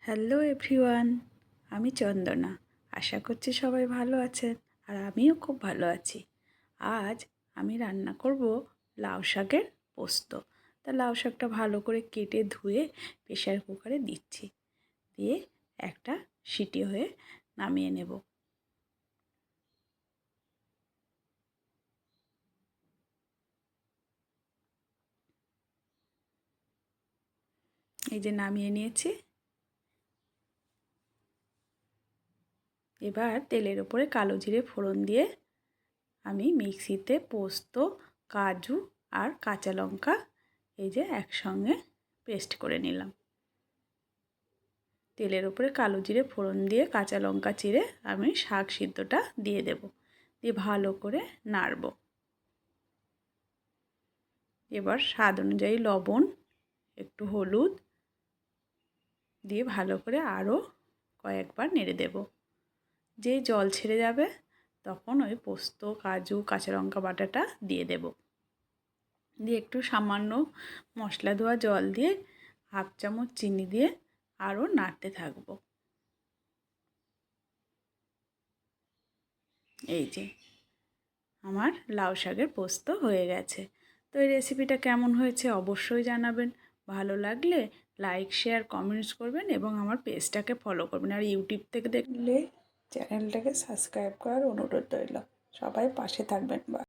Hello everyone, আমি চন্দনা। আশা করছি সবাই ভালো আছেন আর আমিও খুব ভালো আছি। আজ আমি রান্না করব লাউ শাকের পোস্ত। তা লাউ শাকটা ভালো করে কেটে ধুয়ে প্রেসার কুকারে দিচ্ছি, দিয়ে একটা সিটি হয়ে নামিয়ে নেব। এই যে নামিয়ে নিয়েছি। এবার তেলের ওপরে কালো জিরে ফোড়ন দিয়ে আমি মিক্সিতে পোস্ত, কাজু আর কাঁচা লঙ্কা এই যে একসঙ্গে পেস্ট করে নিলাম। তেলের উপরে কালো জিরে ফোড়ন দিয়ে কাঁচা লঙ্কা চিরে আমি শাক সিদ্ধটা দিয়ে দেব, দিয়ে ভালো করে নাড়ব। এবার স্বাদ অনুযায়ী লবণ, একটু হলুদ দিয়ে ভালো করে আরও কয়েকবার নেড়ে দেব। যেই জল ছেড়ে যাবে তখন ওই পোস্ত, কাজু, কাঁচা লঙ্কা বাটাটা দিয়ে দেব। দিয়ে একটু সামান্য মশলা ধোয়া জল দিয়ে 1/2 চামচ চিনি দিয়ে আরও নাড়তে থাকবো। এই যে আমার লাউ শাকের পোস্ত হয়ে গেছে। তো এই রেসিপিটা কেমন হয়েছে অবশ্যই জানাবেন। ভালো লাগলে লাইক, শেয়ার, কমেন্টস করবেন এবং আমার পেজটাকে ফলো করবেন। আর ইউটিউব থেকে দেখলে চ্যানেলটাকে সাবস্ক্রাইব করার অনুরোধ রইল। সবাই পাশে থাকবেন।